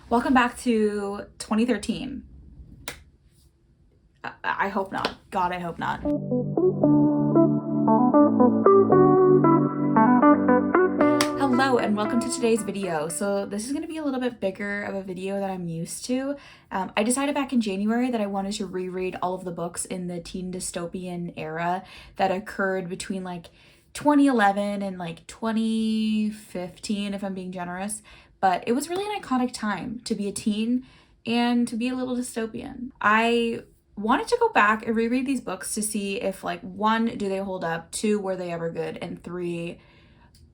Welcome back to 2013. I hope not. God, I hope not. Hello and welcome to today's video. So this is going to be a little bit bigger of a video than I'm used to. I decided back in January that I wanted to reread all of the books in the teen dystopian era that occurred between like 2011 and like 2015, if I'm being generous. But it was really an iconic time to be a teen and to be a little dystopian. I wanted to go back and reread these books to see if, like, one, do they hold up? Two, were they ever good? And three,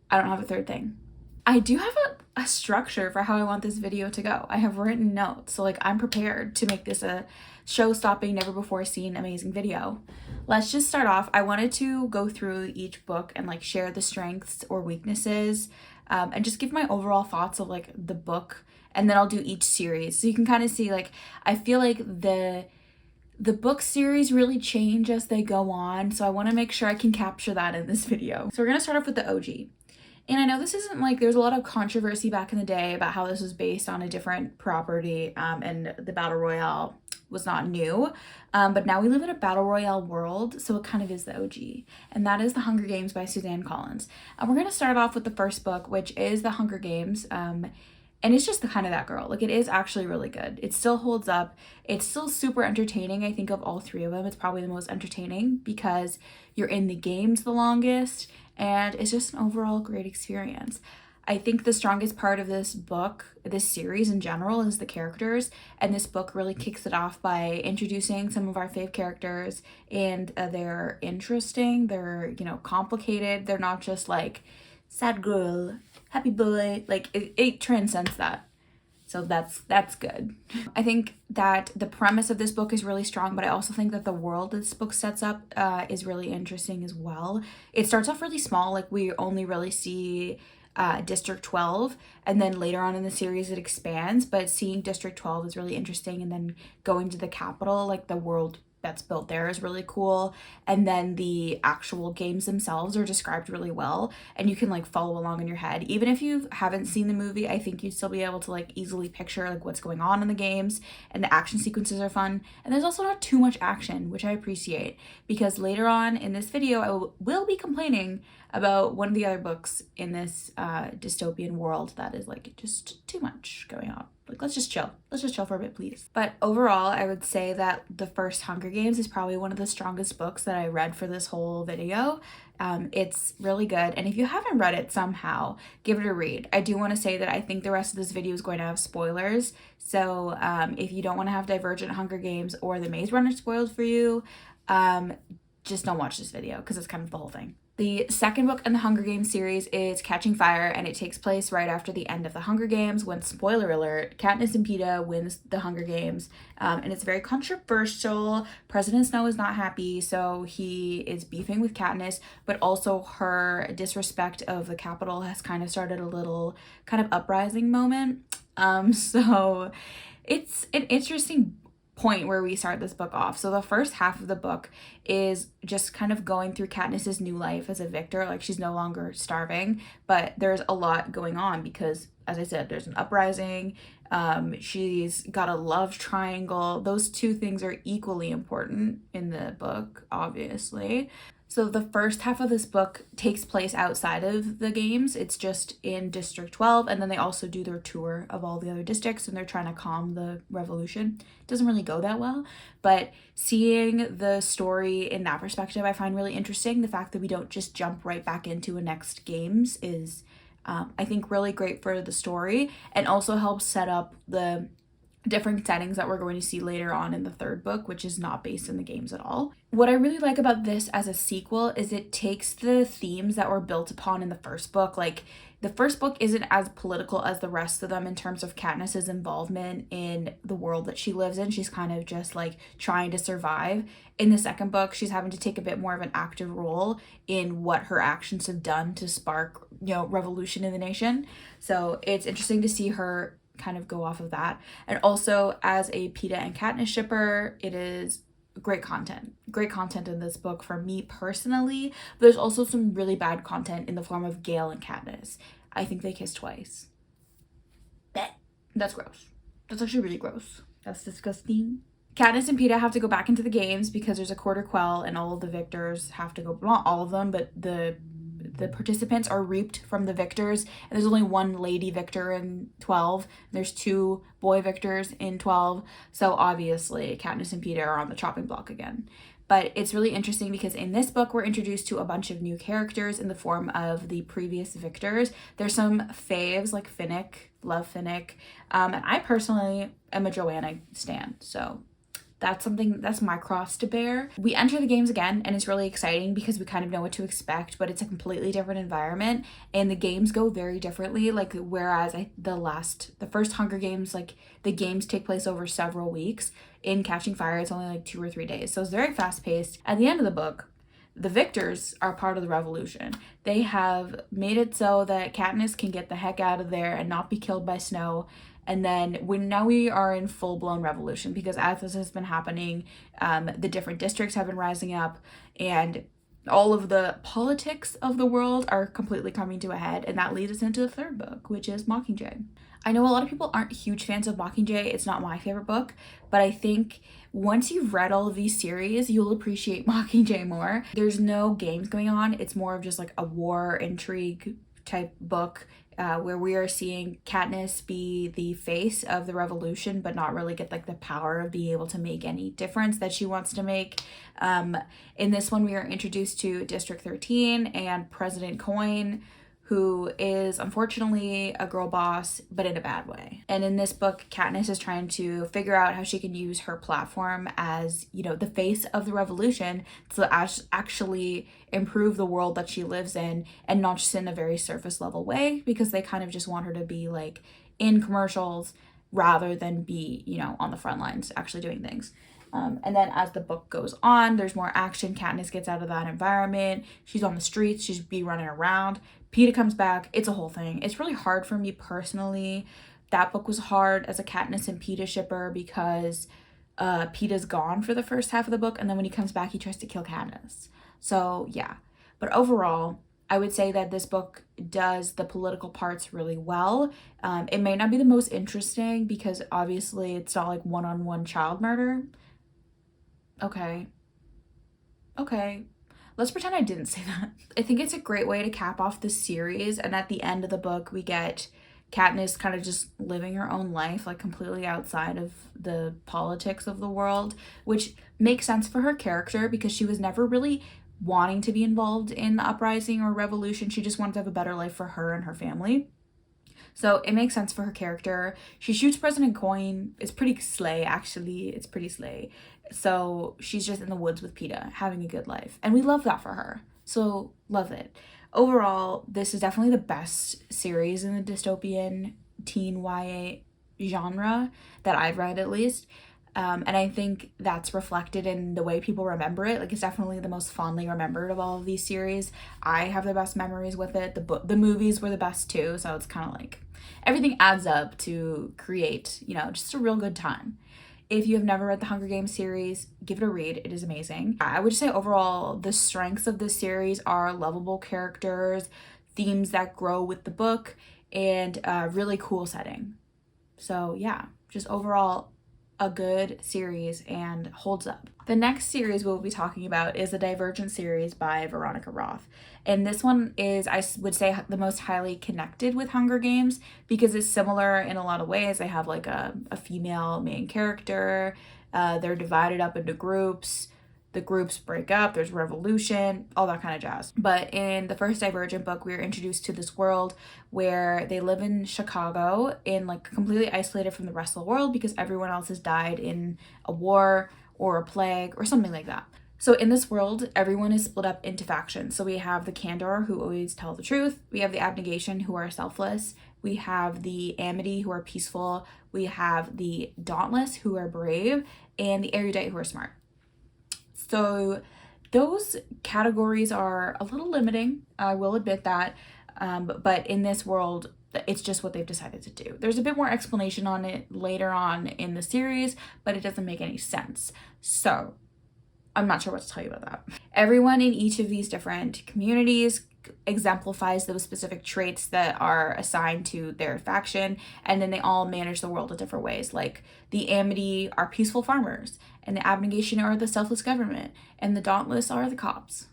I don't have a third thing. I do have a structure for how I want this video to go. I have written notes, so like I'm prepared to make this a show-stopping, never-before-seen amazing video. Let's just start off. I wanted to go through each book and like share the strengths or weaknesses, and just give my overall thoughts of like the book, and then I'll do each series so you can kind of see, like, I feel like the book series really change as they go on, so I want to make sure I can capture that in this video. So we're gonna start off with the OG. And I know this isn't like, there's a lot of controversy back in the day about how this was based on a different property, and the Battle Royale was not new, but now we live in a Battle Royale world, so it kind of is the OG, and that is The Hunger Games by Suzanne Collins. And we're going to start off with the first book, which is The Hunger Games, and it's just the kind of that girl. Like, it is actually really good. It still holds up. It's still super entertaining. I think of all three of them, it's probably the most entertaining because you're in the games the longest, and it's just an overall great experience. I think the strongest part of this book, this series in general, is the characters, and this book really kicks it off by introducing some of our fave characters, and they're interesting, they're, you know, complicated, they're not just like sad girl, happy boy, like it transcends that. So that's good. I think that the premise of this book is really strong, but I also think that the world this book sets up is really interesting as well. It starts off really small, like we only really see District 12, and then later on in the series it expands, but seeing District 12 is really interesting, and then going to the capital, like the world that's built there is really cool, and then the actual games themselves are described really well, and you can like follow along in your head. Even if you haven't seen the movie, I think you'd still be able to like easily picture like what's going on in the games, and the action sequences are fun, and there's also not too much action, which I appreciate, because later on in this video I will be complaining about one of the other books in this dystopian world that is like just too much going on. Like, let's just chill for a bit, please. But overall, I would say that the first Hunger Games is probably one of the strongest books that I read for this whole video. It's really good, and if you haven't read it somehow, give it a read. I do want to say that I think the rest of this video is going to have spoilers, so if you don't want to have Divergent, Hunger Games, or The Maze Runner spoiled for you, just don't watch this video, because it's kind of the whole thing. The second book in the Hunger Games series is Catching Fire, and it takes place right after the end of the Hunger Games when, spoiler alert, Katniss and Peeta wins the Hunger Games, and it's very controversial. President Snow is not happy, so he is beefing with Katniss, but also her disrespect of the Capitol has kind of started a little kind of uprising moment. So it's an interesting point where we start this book off. So the first half of the book is just kind of going through Katniss's new life as a victor. Like, she's no longer starving, but there's a lot going on because, as I said, there's an uprising. She's got a love triangle. Those two things are equally important in the book, obviously. So the first half of this book takes place outside of the games. It's just in District 12, and then they also do their tour of all the other districts, and they're trying to calm the revolution. It doesn't really go that well, but seeing the story in that perspective I find really interesting. The fact that we don't just jump right back into a next games is, I think, really great for the story, and also helps set up the different settings that we're going to see later on in the third book, which is not based in the games at all. What I really like about this as a sequel is it takes the themes that were built upon in the first book. Like, the first book isn't as political as the rest of them in terms of Katniss's involvement in the world that she lives in. She's kind of just like trying to survive. In the second book, she's having to take a bit more of an active role in what her actions have done to spark, you know, revolution in the nation. So it's interesting to see her kind of go off of that. And also, as a Peeta and Katniss shipper, it is great content in this book for me personally. But there's also some really bad content in the form of GALE and Katniss. I think they kiss twice. That's gross. That's actually really gross. That's disgusting. Katniss and Peeta have to go back into the games because there's a quarter quell and all of the victors have to go, not all of them, but the participants are reaped from the victors, and there's only one lady victor in 12. There's 2 boy victors in 12, so obviously Katniss and Peeta are on the chopping block again. But it's really interesting because in this book we're introduced to a bunch of new characters in the form of the previous victors. There's some faves like Finnick, love Finnick, and I personally am a Joanna stan, so that's my cross to bear. We enter the games again, and it's really exciting because we kind of know what to expect, but it's a completely different environment, and the games go very differently. Like, whereas the first Hunger Games, like, the games take place over several weeks. In Catching Fire, it's only like 2 or 3 days, so it's very fast paced. At the end of the book, the victors are part of the revolution. They have made it so that Katniss can get the heck out of there and not be killed by snow. And then now we are in full-blown revolution because as this has been happening, the different districts have been rising up, and all of the politics of the world are completely coming to a head, and that leads us into the third book, which is Mockingjay. I know a lot of people aren't huge fans of Mockingjay. It's not my favorite book, but I think once you've read all of these series, you'll appreciate Mockingjay more. There's no games going on. It's more of just like a war intrigue type book, where we are seeing Katniss be the face of the revolution but not really get like the power of being able to make any difference that she wants to make. In this one we are introduced to District 13 and President Coin, who is unfortunately a girl boss, but in a bad way. And in this book, Katniss is trying to figure out how she can use her platform as, you know, the face of the revolution to actually improve the world that she lives in, and not just in a very surface level way, because they kind of just want her to be like in commercials rather than be, you know, on the front lines actually doing things. And then as the book goes on, there's more action. Katniss gets out of that environment. She's on the streets. She's running around. Peeta comes back. It's a whole thing. It's really hard for me personally. That book was hard as a Katniss and Peeta shipper because Peeta's gone for the first half of the book, and then when he comes back, he tries to kill Katniss. So yeah. But overall, I would say that this book does the political parts really well. It may not be the most interesting because obviously it's not like one-on-one child murder. Okay. Let's pretend I didn't say that. I think it's a great way to cap off the series, and at the end of the book we get Katniss kind of just living her own life, like completely outside of the politics of the world, which makes sense for her character because she was never really wanting to be involved in the uprising or revolution. She just wanted to have a better life for her and her family. So it makes sense for her character. She shoots President Coin. It's pretty slay, actually. It's pretty slay. So she's just in the woods with Peeta, having a good life. And we love that for her. So love it. Overall, this is definitely the best series in the dystopian teen YA genre that I've read, at least. And I think that's reflected in the way people remember it. Like, it's definitely the most fondly remembered of all of these series. I have the best memories with it. The movies were the best too, so it's kind of like everything adds up to create, you know, just a real good time. If you have never read the Hunger Games series, give it a read. It is amazing. I would say overall, the strengths of this series are lovable characters, themes that grow with the book, and a really cool setting. So yeah, just overall, a good series and holds up. The next series we'll be talking about is the Divergent series by Veronica Roth. And this one is, I would say, the most highly connected with Hunger Games because it's similar in a lot of ways. They have like a female main character. They're divided up into groups. The groups break up, there's revolution, all that kind of jazz. But in the first Divergent book, we are introduced to this world where they live in Chicago, in like completely isolated from the rest of the world because everyone else has died in a war or a plague or something like that. So in this world, everyone is split up into factions. So we have the Candor, who always tell the truth. We have the Abnegation, who are selfless. We have the Amity, who are peaceful. We have the Dauntless, who are brave. And the Erudite, who are smart. So those categories are a little limiting, I will admit that, but in this world, it's just what they've decided to do. There's a bit more explanation on it later on in the series, but it doesn't make any sense. So I'm not sure what to tell you about that. Everyone in each of these different communities exemplifies those specific traits that are assigned to their faction, and then they all manage the world in different ways. Like the Amity are peaceful farmers, and the Abnegation are the selfless government, and the Dauntless are the cops.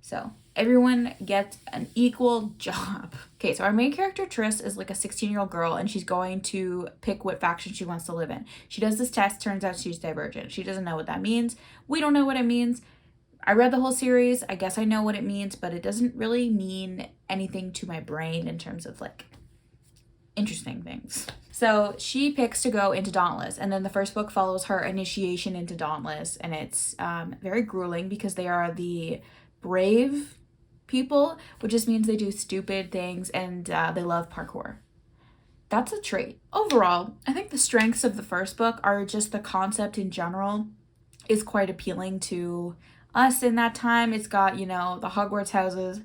So everyone gets an equal job. Okay, so our main character Tris is like a 16-year-old girl, and she's going to pick what faction she wants to live in. She does this test, turns out she's Divergent. She doesn't know what that means. We don't know what it means. I read the whole series. I guess I know what it means, but it doesn't really mean anything to my brain in terms of like interesting things. So she picks to go into Dauntless, and then the first book follows her initiation into Dauntless, and it's very grueling because they are the brave people, which just means they do stupid things, and they love parkour. That's a trait. Overall, I think the strengths of the first book are just the concept in general is quite appealing to us in that time. It's got, you know, the Hogwarts houses.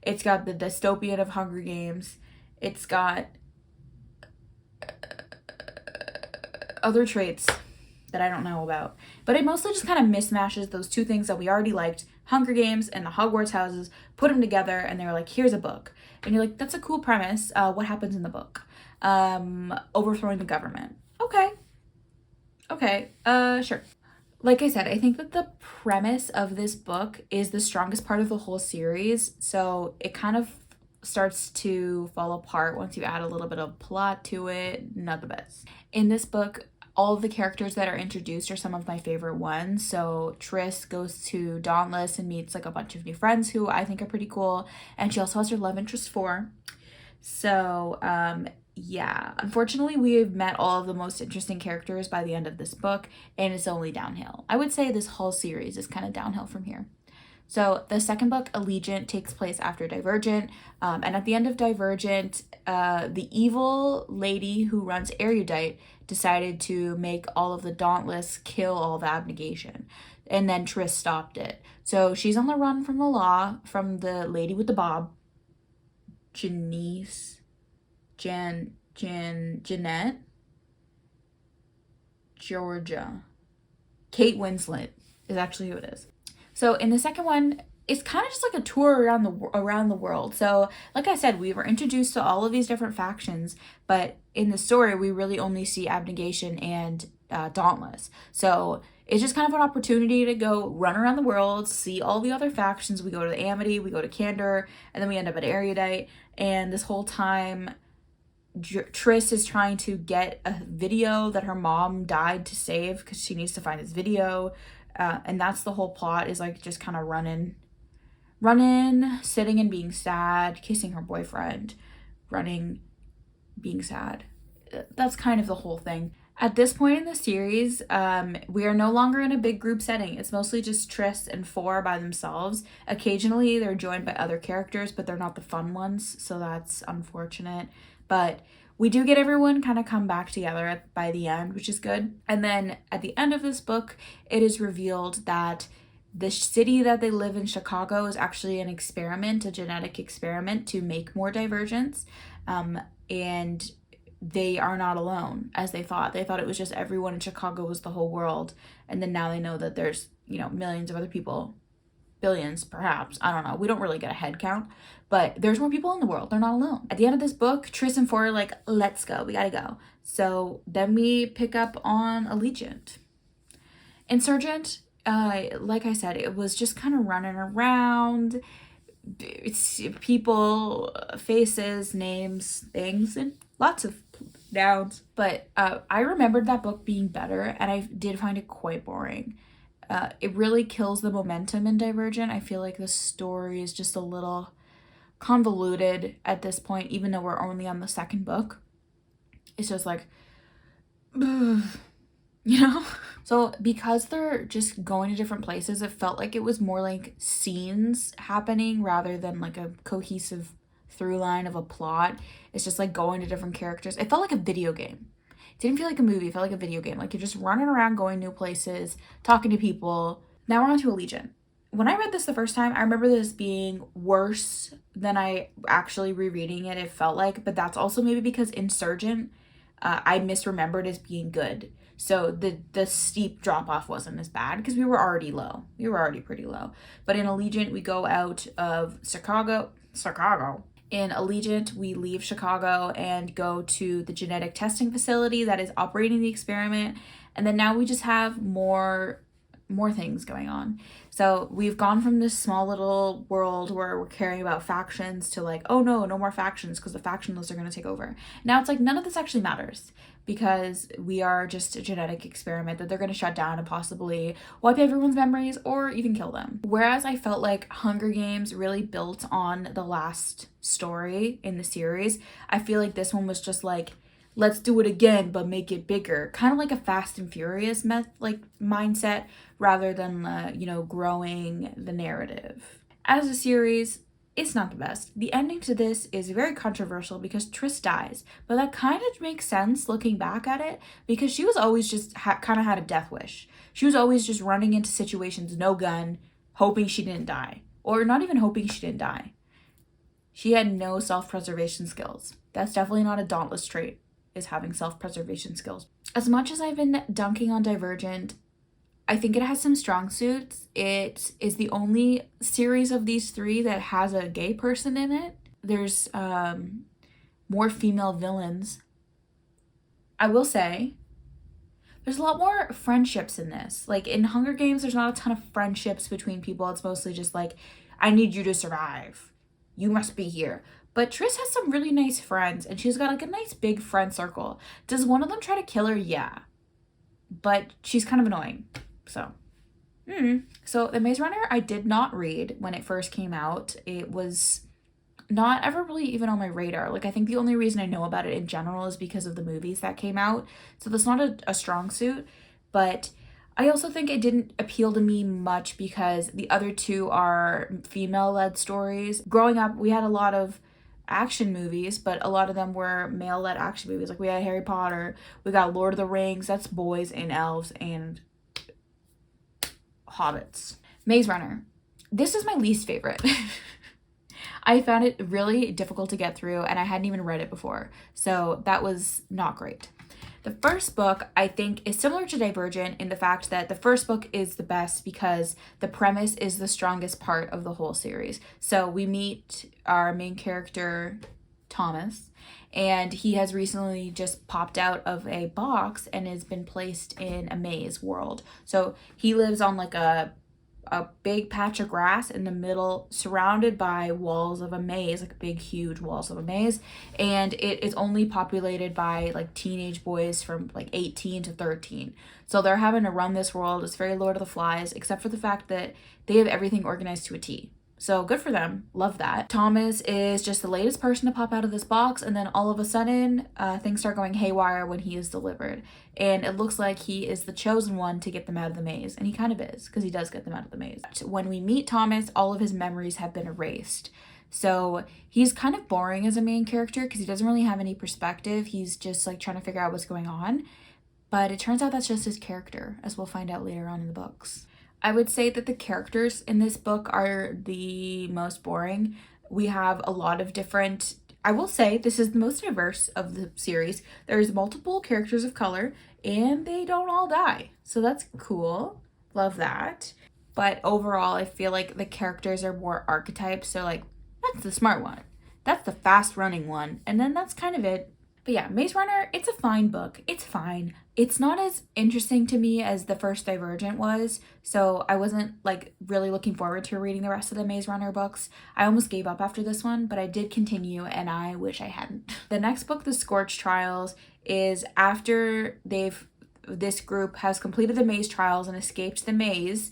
It's got the dystopian of Hunger Games. It's got other traits that I don't know about. But it mostly just kind of mismatches those two things that we already liked, Hunger Games and the Hogwarts houses, put them together, and they're like, here's a book. And you're like, that's a cool premise. What happens in the book? Overthrowing the government. Okay, sure. Like I said, I think that the premise of this book is the strongest part of the whole series, so it kind of starts to fall apart once you add a little bit of plot to it. Not the best. In this book, all of the characters that are introduced are some of my favorite ones. So Tris goes to Dauntless and meets like a bunch of new friends who I think are pretty cool, and she also has her love interest for. So yeah, unfortunately we've met all of the most interesting characters by the end of this book, and it's only downhill. I would say this whole series is kind of downhill from here. So the second book, Allegiant, takes place after Divergent, and at the end of Divergent, the evil lady who runs Erudite decided to make all of the Dauntless kill all the Abnegation, and then Tris stopped it. So she's on the run from the law, from the lady with the bob, Jeanette, Georgia. Kate Winslet is actually who it is. So in the second one, it's kind of just like a tour around the world. So like I said, we were introduced to all of these different factions, but in the story, we really only see Abnegation and Dauntless. So it's just kind of an opportunity to go run around the world, see all the other factions. We go to the Amity, we go to Candor, and then we end up at Erudite. And this whole time, Tris is trying to get a video that her mom died to save because she needs to find this video. And that's the whole plot, is like just kind of running, sitting and being sad, kissing her boyfriend, running, being sad. That's kind of the whole thing. At this point in the series, we are no longer in a big group setting. It's mostly just Tris and Four by themselves. Occasionally, they're joined by other characters, but they're not the fun ones, so that's unfortunate. But we do get everyone kind of come back together by the end, which is good. And then at the end of this book, it is revealed that the city that they live in, Chicago, is actually an experiment, a genetic experiment to make more Divergents. And they are not alone, as they thought. They thought it was just everyone in Chicago was the whole world. And then now they know that there's, you know, millions of other people, billions perhaps, I don't know. We don't really get a head count, but there's more people in the world. They're not alone. At the end of this book, Tris and Four are like, let's go, we gotta go. So then we pick up on Allegiant. Insurgent, like I said, it was just kind of running around. It's people, faces, names, things, and lots of nouns. But I remembered that book being better, and I did find it quite boring. It really kills the momentum in Divergent. I feel like the story is just a little convoluted at this point, even though we're only on the second book. It's just like, ugh, you know? So because they're just going to different places, it felt like it was more like scenes happening rather than like a cohesive through line of a plot. It's just like going to different characters. It felt like a video game. It didn't feel like a movie. It felt like a video game. Like you're just running around, going new places, talking to people. Now we're on to Allegiant. When I read this the first time, I remember this being worse than I actually rereading it felt like, but that's also maybe because Insurgent I misremembered as being good. So the steep drop off wasn't as bad because we were already low. We were already pretty low. But in Allegiant, we go out of Chicago. In Allegiant, we leave Chicago and go to the genetic testing facility that is operating the experiment. And then now we just have more things going on. So we've gone from this small little world where we're caring about factions to like, oh no more factions because the factionless are going to take over. Now it's like none of this actually matters because we are just a genetic experiment that they're going to shut down and possibly wipe everyone's memories or even kill them. Whereas I felt like Hunger Games really built on the last story in the series, I feel like this one was just like, let's do it again but make it bigger, kind of like a Fast and Furious mindset rather than growing the narrative. As a series, it's not the best. The ending to this is very controversial because Tris dies, but that kind of makes sense looking back at it because she was always just kind of had a death wish. She was always just running into situations, no gun, hoping she didn't die, or not even hoping she didn't die. She had no self-preservation skills. That's definitely not a Dauntless trait, is having self-preservation skills. As much as I've been dunking on Divergent, I think it has some strong suits. It is the only series of these three that has a gay person in it. There's more female villains. I will say, there's a lot more friendships in this. Like in Hunger Games, there's not a ton of friendships between people. It's mostly just like, I need you to survive. You must be here. But Tris has some really nice friends, and she's got like a nice big friend circle. Does one of them try to kill her? Yeah. But she's kind of annoying. So The Maze Runner I did not read when it first came out. It was not ever really even on my radar. Like I think the only reason I know about it in general is because of the movies that came out. So that's not a strong suit. But I also think it didn't appeal to me much because the other two are female-led stories. Growing up, we had a lot of action movies, but a lot of them were male-led action movies. Like we had Harry Potter, we got Lord of the Rings, that's boys and elves and hobbits. Maze Runner. This is my least favorite. I found it really difficult to get through and I hadn't even read it before. So that was not great. The first book, I think, is similar to Divergent in the fact that the first book is the best because the premise is the strongest part of the whole series. So we meet our main character, Thomas, and he has recently just popped out of a box and has been placed in a maze world. So he lives on like a big patch of grass in the middle, surrounded by walls of a maze, like big, huge walls of a maze. And it is only populated by like teenage boys from like 18 to 13. So they're having to run this world. It's very Lord of the Flies, except for the fact that they have everything organized to a T. So good for them. Love that. Thomas is just the latest person to pop out of this box, and then all of a sudden, things start going haywire when he is delivered. And it looks like he is the chosen one to get them out of the maze. And he kind of is, because he does get them out of the maze. When we meet Thomas, all of his memories have been erased. So he's kind of boring as a main character because he doesn't really have any perspective. He's just like trying to figure out what's going on. But it turns out that's just his character, as we'll find out later on in the books. I would say that the characters in this book are the most boring. We have a lot of different, I will say this is the most diverse of the series. There's multiple characters of color and they don't all die. So that's cool. Love that. But overall, I feel like the characters are more archetypes. So like, that's the smart one. That's the fast running one. And then that's kind of it. But yeah, Maze Runner, it's a fine book. It's fine. It's not as interesting to me as the first Divergent was, so I wasn't like really looking forward to reading the rest of the Maze Runner books. I almost gave up after this one, but I did continue and I wish I hadn't. The next book, The Scorch Trials, is after this group has completed the maze trials and escaped the maze.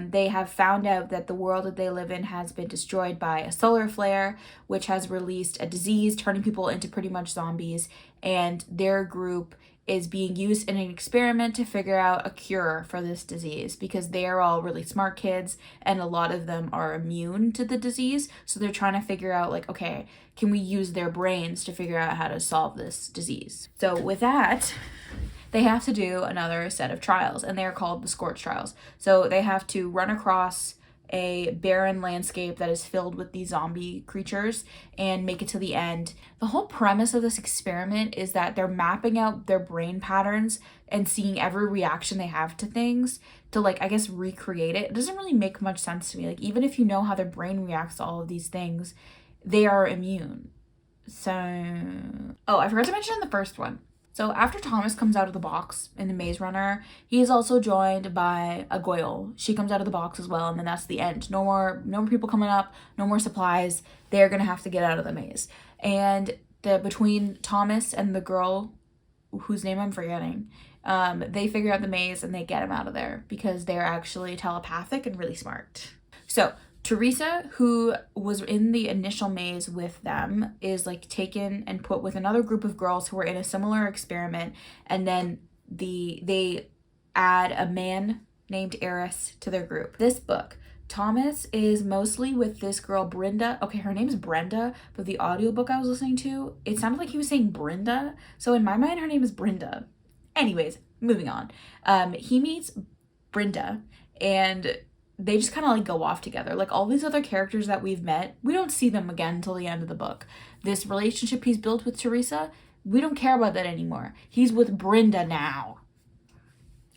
They have found out that the world that they live in has been destroyed by a solar flare, which has released a disease, turning people into pretty much zombies, and their group is being used in an experiment to figure out a cure for this disease because they are all really smart kids and a lot of them are immune to the disease. So they're trying to figure out like, okay, can we use their brains to figure out how to solve this disease? So with that, they have to do another set of trials and they're called the Scorch Trials. So they have to run across a barren landscape that is filled with these zombie creatures and make it to the end. The whole premise of this experiment is that they're mapping out their brain patterns and seeing every reaction they have to things to, like, I guess, recreate it. It doesn't really make much sense to me. Like, even if you know how their brain reacts to all of these things, they are immune. So, oh, I forgot to mention in the first one. So after Thomas comes out of the box in the Maze Runner, he is also joined by a GALE. She comes out of the box as well, and then that's the end. No more people coming up, no more supplies. They're gonna have to get out of the maze. And between Thomas and the girl, whose name I'm forgetting, they figure out the maze and they get him out of there because they're actually telepathic and really smart. So Theresa, who was in the initial maze with them, is like taken and put with another group of girls who were in a similar experiment, and then they add a man named Eris to their group. This book, Thomas is mostly with this girl Brenda. Okay, her name's Brenda, but the audiobook I was listening to, it sounded like he was saying Brenda. So in my mind, her name is Brenda. Anyways, moving on. He meets Brenda, and they just kind of like go off together. Like all these other characters that we've met, we don't see them again until the end of the book. This relationship he's built with Theresa, we don't care about that anymore. He's with Brenda now.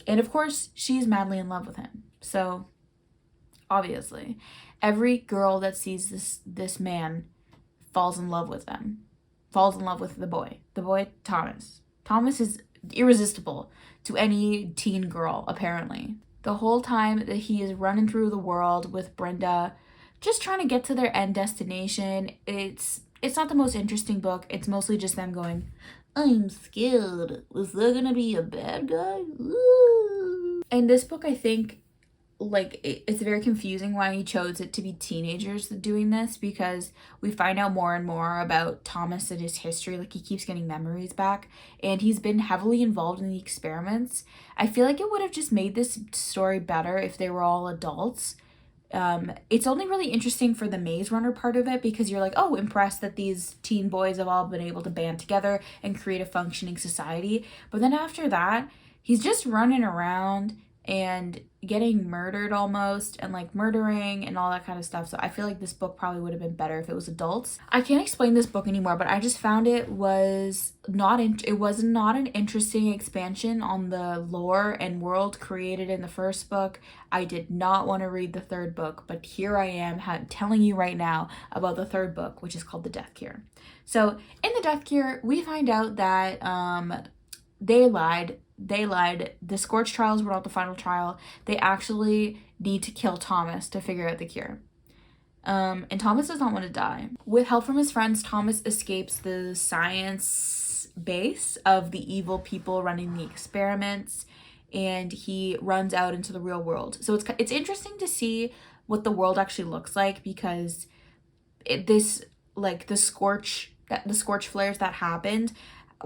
And of course, she's madly in love with him. So obviously, every girl that sees this man falls in love with them. Falls in love with the boy. The boy, Thomas. Thomas is irresistible to any teen girl, apparently. The whole time that he is running through the world with Brenda, just trying to get to their end destination, it's not the most interesting book. It's mostly just them going, I'm scared. Was there gonna be a bad guy? Ooh. And this book, I think, like, it's very confusing why he chose it to be teenagers doing this, because we find out more and more about Thomas and his history. Like, he keeps getting memories back, and he's been heavily involved in the experiments. I feel like it would have just made this story better if they were all adults. It's only really interesting for the Maze Runner part of it, because you're like, oh, impressed that these teen boys have all been able to band together and create a functioning society. But then after that, he's just running around and getting murdered almost, and like murdering and all that kind of stuff. So I feel like this book probably would have been better if it was adults. I can't explain this book anymore, but I just found it was not an interesting expansion on the lore and world created in the first book. I did not want to read the third book, but here I am telling you right now about the third book, which is called The Death Cure. So in The Death Cure, we find out that they lied. The Scorch trials were not the final trial. They actually need to kill Thomas to figure out the cure. And Thomas does not want to die. With help from his friends, Thomas escapes the science base of the evil people running the experiments, and he runs out into the real world. So it's interesting to see what the world actually looks like, because the scorch flares that happened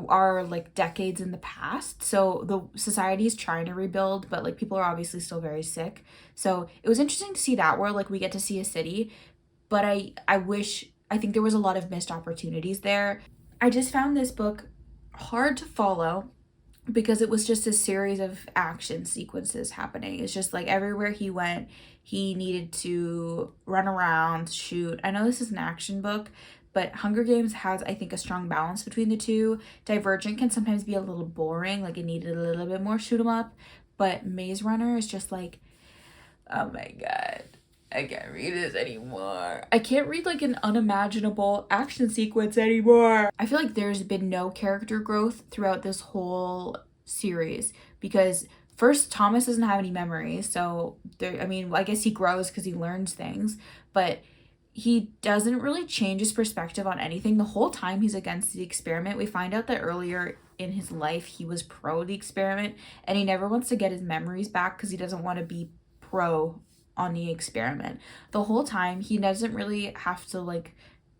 are like decades in the past. So the society is trying to rebuild, but like people are obviously still very sick. So it was interesting to see that world. Like we get to see a city, but I think there was a lot of missed opportunities there. I just found this book hard to follow because it was just a series of action sequences happening. It's just like everywhere he went, he needed to run around, shoot. I know this is an action book, but Hunger Games has, I think, a strong balance between the two. Divergent can sometimes be a little boring, like it needed a little bit more shoot 'em up. But Maze Runner is just like, oh my god, I can't read this anymore. I can't read like an unimaginable action sequence anymore. I feel like there's been no character growth throughout this whole series, because first, Thomas doesn't have any memories, so I guess he grows because he learns things, but he doesn't really change his perspective on anything. The whole time he's against the experiment. We find out that earlier in his life he was pro the experiment, and he never wants to get his memories back because he doesn't want to be pro on the experiment. The whole time he doesn't really have to like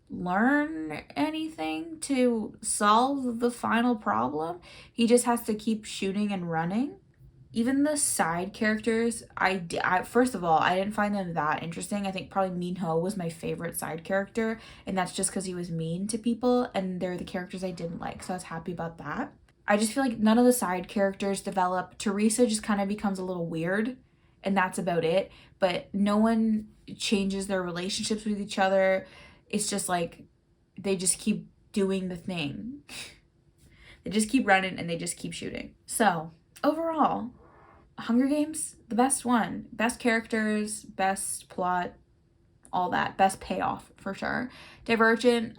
learn anything to solve the final problem. He just has to keep shooting and running. Even the side characters, I first of all, I didn't find them that interesting. I think probably Minho was my favorite side character, and that's just because he was mean to people, and they're the characters I didn't like, so I was happy about that. I just feel like none of the side characters develop. Theresa just kind of becomes a little weird, and that's about it. But no one changes their relationships with each other. It's just like they just keep doing the thing. They just keep running and they just keep shooting. So overall, Hunger Games, the best one. Best characters, best plot, all that. Best payoff for sure. Divergent,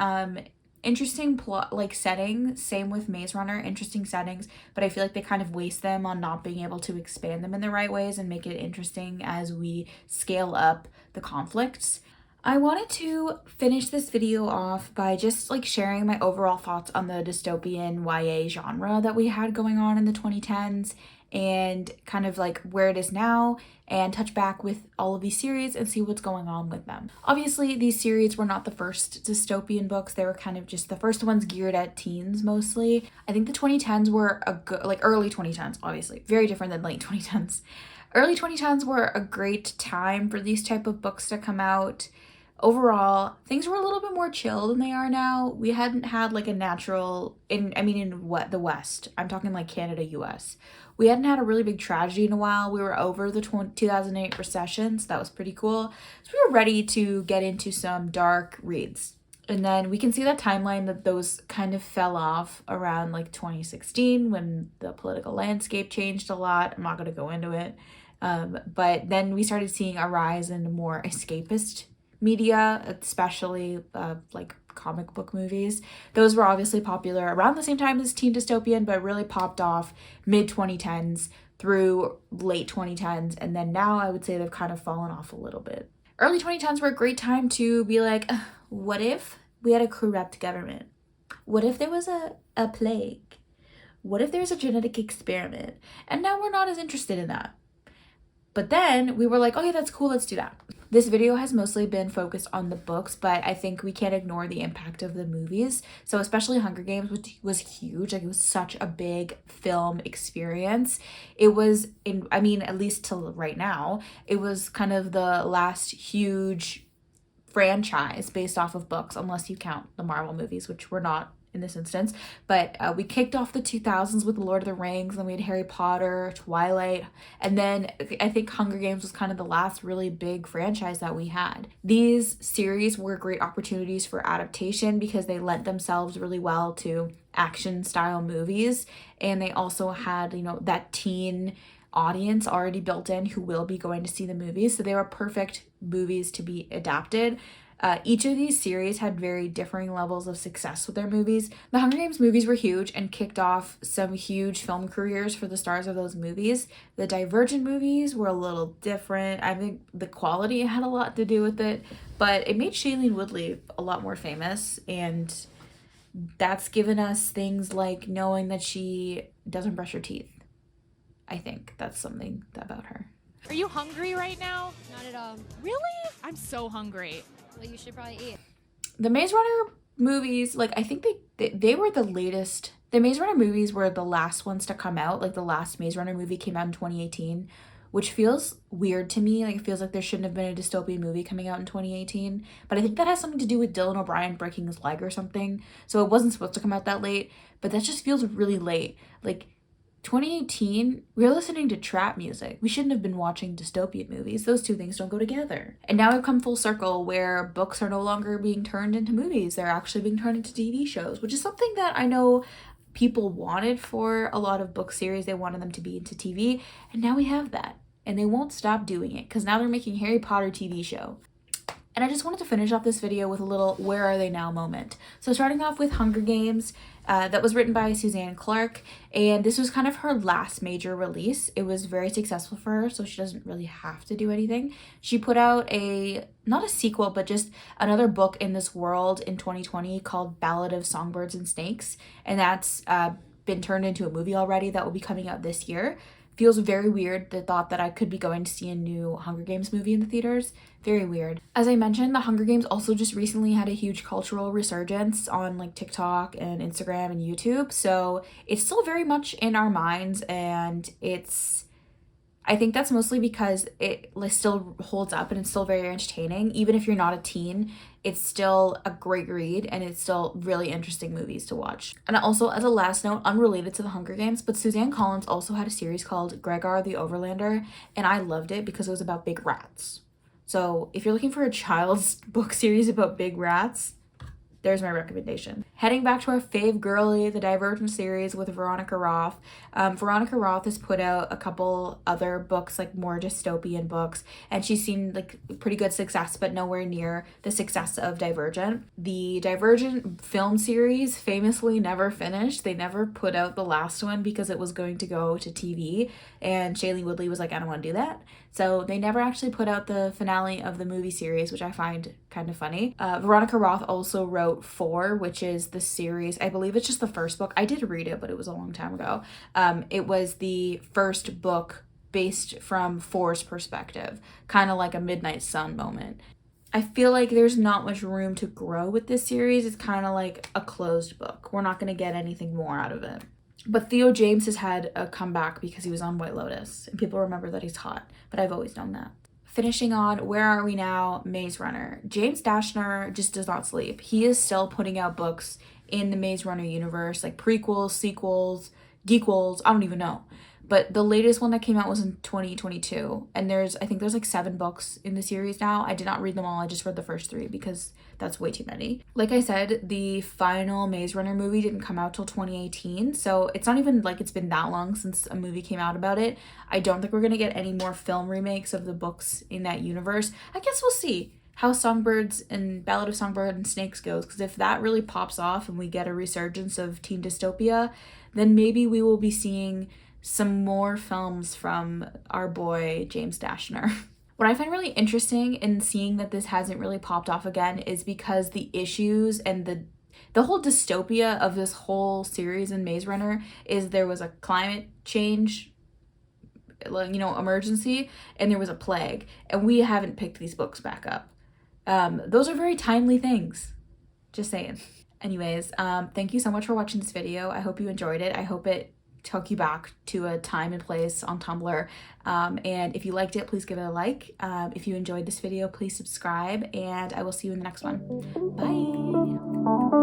interesting plot, like setting. Same with Maze Runner, interesting settings, but I feel like they kind of waste them on not being able to expand them in the right ways and make it interesting as we scale up the conflicts. I wanted to finish this video off by just like sharing my overall thoughts on the dystopian YA genre that we had going on in the 2010s and kind of like where it is now, and touch back with all of these series and see what's going on with them. Obviously, these series were not the first dystopian books. They were kind of just the first ones geared at teens mostly. I think the 2010s were a good, like early 2010s, obviously, very different than late 2010s. Early 2010s were a great time for these type of books to come out. Overall, things were a little bit more chill than they are now. We hadn't had like a natural, in what, the West, I'm talking like Canada, US. We hadn't had a really big tragedy in a while. We were over the 2008 recession, so that was pretty cool. So we were ready to get into some dark reads. And then we can see that timeline that those kind of fell off around like 2016 when the political landscape changed a lot. I'm not going to go into it. But then we started seeing a rise in more escapist media, especially like comic book movies. Those were obviously popular around the same time as teen dystopian, but really popped off mid 2010s through late 2010s, and then now I would say they've kind of fallen off a little bit. Early 2010s were a great time to be like, what if we had a corrupt government? What if there was a plague? What if there's a genetic experiment? And now we're not as interested in that. But then we were like, okay, that's cool, let's do that. This video has mostly been focused on the books, but I think we can't ignore the impact of the movies. So especially Hunger Games, which was huge. Like, it was such a big film experience. It was, at least till right now, it was kind of the last huge franchise based off of books, unless you count the Marvel movies, which were not in this instance. But we kicked off the 2000s with Lord of the Rings, then we had Harry Potter, Twilight, and then I think Hunger Games was kind of the last really big franchise that we had. These series were great opportunities for adaptation because they lent themselves really well to action style movies, and they also had, that teen audience already built in who will be going to see the movies, so they were perfect movies to be adapted. Each of these series had very differing levels of success with their movies. The Hunger Games movies were huge and kicked off some huge film careers for the stars of those movies. The Divergent movies were a little different. I think the quality had a lot to do with it, but it made Shailene Woodley a lot more famous, and that's given us things like knowing that she doesn't brush her teeth. I think that's something about her. Are you hungry right now? Not at all. Really? I'm so hungry. Well, you should probably eat. The Maze Runner movies, like, I think they were the latest. The Maze Runner movies were the last ones to come out. Like, the last Maze Runner movie came out in 2018, which feels weird to me. Like, it feels like there shouldn't have been a dystopian movie coming out in 2018. But I think that has something to do with Dylan O'Brien breaking his leg or something. So it wasn't supposed to come out that late. But that just feels really late. Like, 2018, we were listening to trap music. We shouldn't have been watching dystopian movies. Those two things don't go together. And now we've come full circle where books are no longer being turned into movies. They're actually being turned into TV shows, which is something that I know people wanted for a lot of book series. They wanted them to be into TV, and now we have that. And they won't stop doing it because now they're making Harry Potter TV show. And I just wanted to finish off this video with a little where are they now moment. So starting off with Hunger Games, that was written by Suzanne Clark, and this was kind of her last major release. It was very successful for her, so she doesn't really have to do anything. She put out not a sequel, but just another book in this world in 2020 called Ballad of Songbirds and Snakes, and that's been turned into a movie already that will be coming out this year. Feels very weird, the thought that I could be going to see a new Hunger Games movie in the theaters. Very weird. As I mentioned, the Hunger Games also just recently had a huge cultural resurgence on like TikTok and Instagram and YouTube. So it's still very much in our minds, and it's I think that's mostly because it like still holds up and it's still very entertaining. Even if you're not a teen, it's still a great read and it's still really interesting movies to watch. And also, as a last note, unrelated to the Hunger Games, but Suzanne Collins also had a series called Gregor the Overlander, and I loved it because it was about big rats. So if you're looking for a child's book series about big rats, there's my recommendation. Heading back to our fave girly, the Divergent series with Veronica Roth. Veronica Roth has put out a couple other books, like more dystopian books, and she's seen like pretty good success, but nowhere near the success of Divergent. The Divergent film series famously never finished. They never put out the last one because it was going to go to TV, and Shailene Woodley was like, I don't want to do that. So they never actually put out the finale of the movie series, which I find kind of funny. Veronica Roth also wrote 4, which is the series. I believe it's just the first book. I did read it, but it was a long time ago. It was the first book based from 4's perspective, kind of like a Midnight Sun moment. I feel like there's not much room to grow with this series. It's kind of like a closed book. We're not going to get anything more out of it. But Theo James has had a comeback because he was on White Lotus, and people remember that he's hot, but I've always known that. Finishing on Where Are We Now? Maze Runner. James Dashner just does not sleep. He is still putting out books in the Maze Runner universe, like prequels, sequels, dequels, I don't even know. But the latest one that came out was in 2022, and I think there's like 7 books in the series now. I did not read them all. I just read the first 3 because that's way too many. Like I said, the final Maze Runner movie didn't come out till 2018, so it's not even like it's been that long since a movie came out about it. I don't think we're gonna get any more film remakes of the books in that universe. I guess we'll see how Songbirds and Ballad of Songbird and Snakes goes, because if that really pops off and we get a resurgence of teen dystopia, then maybe we will be seeing some more films from our boy James Dashner. What I find really interesting in seeing that this hasn't really popped off again is because the issues and the whole dystopia of this whole series in Maze Runner is there was a climate change, emergency, and there was a plague, and we haven't picked these books back up. Those are very timely things. Just saying. Anyways, thank you so much for watching this video. I hope you enjoyed it. I hope it took you back to a time and place on Tumblr. And if you liked it, please give it a like. If you enjoyed this video, please subscribe, and I will see you in the next one. Bye!